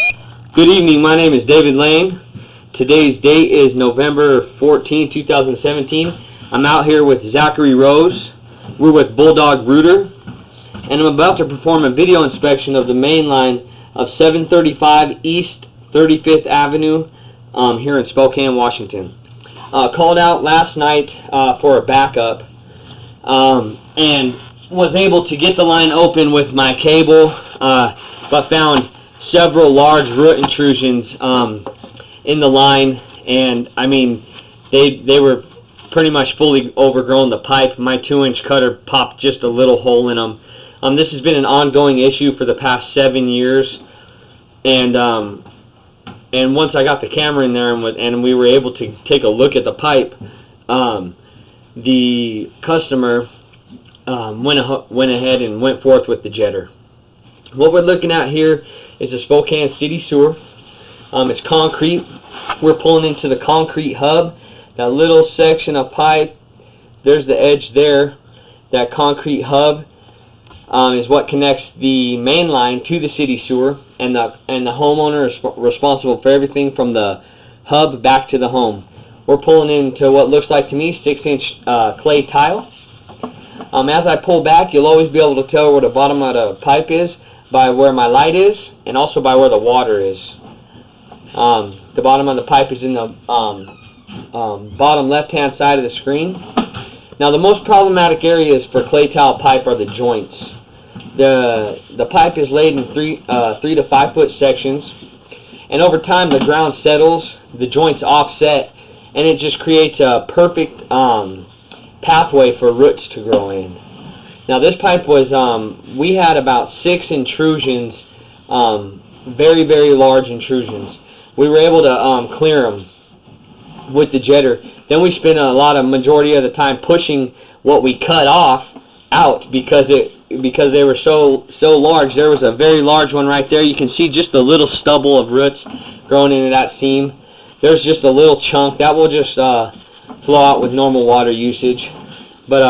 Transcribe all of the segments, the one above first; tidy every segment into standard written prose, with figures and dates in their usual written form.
Good evening, my name is David Lane. Today's date is November 14, 2017. I'm out here with Zachary Rose. We're with Bulldog Rooter, and I'm about to perform a video inspection of the main line of 735 East 35th Avenue here in Spokane, Washington. Called out last night for a backup and was able to get the line open with my cable, but found several large root intrusions in the line, and I mean they were pretty much fully overgrown. The pipe, my 2-inch cutter popped just a little hole in them. This has been an ongoing issue for the past 7 years, and once I got the camera in there and we were able to take a look at the pipe, the customer went ahead and went forth with the jetter. What we're looking at here is a Spokane City sewer. It's concrete. We're pulling into the concrete hub. That little section of pipe, there's the edge there. That concrete hub is what connects the main line to the city sewer, and the homeowner is responsible for everything from the hub back to the home. We're pulling into what looks like to me 6-inch clay tile. As I pull back, you'll always be able to tell where the bottom of the pipe is by where my light is, and also by where the water is. The bottom of the pipe is in the bottom left-hand side of the screen. Now, the most problematic areas for clay tile pipe are the joints. The pipe is laid in 3 to 5 foot sections, and over time the ground settles, the joints offset, and it just creates a perfect pathway for roots to grow in. Now, this pipe was, we had about 6 intrusions, very, very large intrusions. We were able to clear them with the jetter. Then we spent majority of the time pushing what we cut off out because they were so large. There was a very large one right there. You can see just a little stubble of roots growing into that seam. There's just a little chunk that will just flow out with normal water usage. But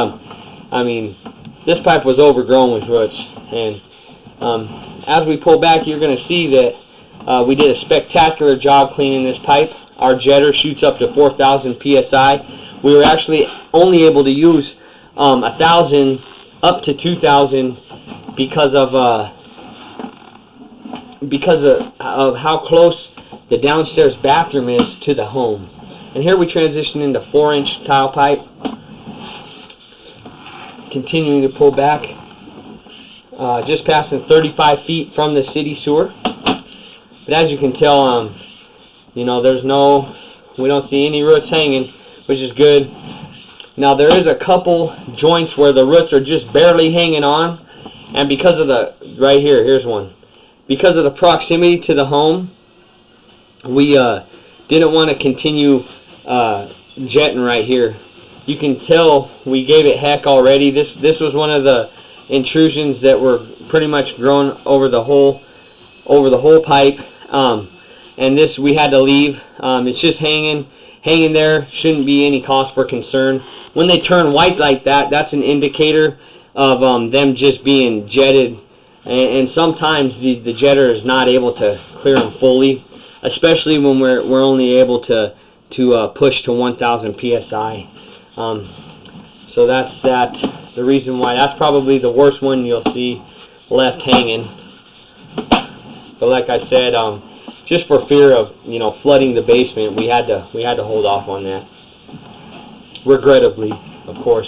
I mean, this pipe was overgrown with roots, and as we pull back, you're going to see that we did a spectacular job cleaning this pipe. Our jetter shoots up to 4,000 psi. We were actually only able to use 1,000 up to 2,000 because of how close the downstairs bathroom is to the home. And here we transition into 4-inch tile pipe. Continuing to pull back, just passing 35 feet from the city sewer. But as you can tell, you know, we don't see any roots hanging, which is good. Now, there is a couple joints where the roots are just barely hanging on, and because of here's one. Because of the proximity to the home, we didn't want to continue jetting right here. You can tell we gave it heck already. This was one of the intrusions that were pretty much grown over the whole pipe, and this we had to leave. It's just hanging there. Shouldn't be any cause for concern. When they turn white like that, that's an indicator of them just being jetted, and sometimes the jetter is not able to clear them fully, especially when we're only able to push to 1,000 psi. So that's the reason why. That's probably the worst one you'll see left hanging. But like I said, just for fear of flooding the basement, we had to hold off on that. Regrettably, of course.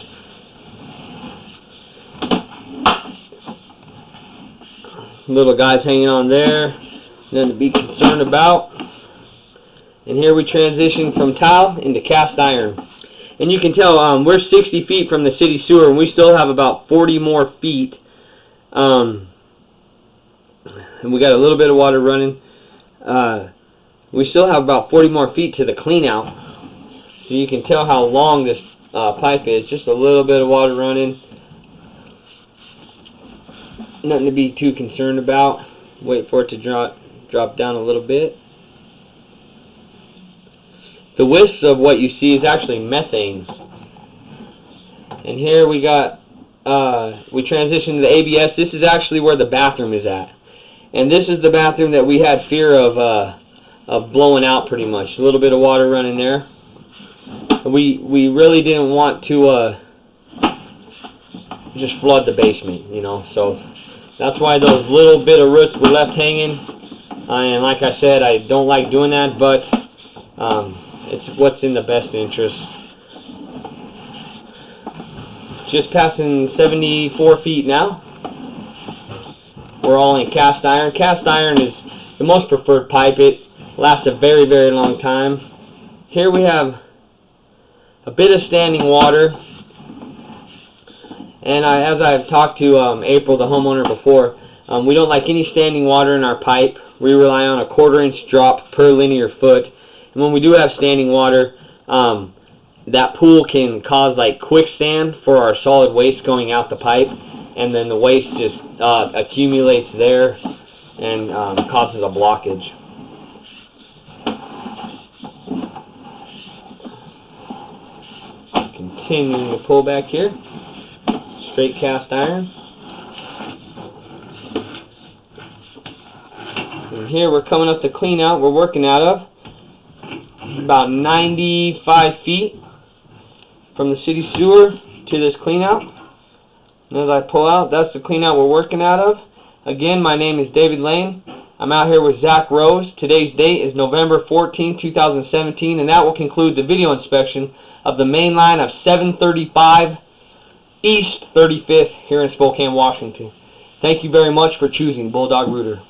Little guys hanging on there, nothing to be concerned about. And here we transition from tile into cast iron. And you can tell we're 60 feet from the city sewer, and we still have about 40 more feet. And we got a little bit of water running. We still have about 40 more feet to the clean out. So you can tell how long this pipe is. Just a little bit of water running. Nothing to be too concerned about. Wait for it to drop down a little bit. The wisps of what you see is actually methane. And here we got, we transition to the ABS. This is actually where the bathroom is at. And this is the bathroom that we had fear of blowing out pretty much. A little bit of water running there. We really didn't want to just flood the basement, you know. So that's why those little bit of roots were left hanging. And like I said, I don't like doing that, but it's what's in the best interest. Just passing 74 feet now. We're all in cast iron. Cast iron is the most preferred pipe. It lasts a very, very long time. Here we have a bit of standing water. And as I've talked to April, the homeowner, before, we don't like any standing water in our pipe. We rely on a 1/4 inch drop per linear foot. And when we do have standing water, that pool can cause like quicksand for our solid waste going out the pipe. And then the waste just accumulates there and causes a blockage. Continuing to pull back here. Straight cast iron. And here we're coming up the clean out we're working out of. About 95 feet from the city sewer to this clean out. And as I pull out, that's the clean out we're working out of. Again, my name is David Lane. I'm out here with Zach Rose. Today's date is November 14, 2017, and that will conclude the video inspection of the main line of 735 East 35th here in Spokane, Washington. Thank you very much for choosing Bulldog Rooter.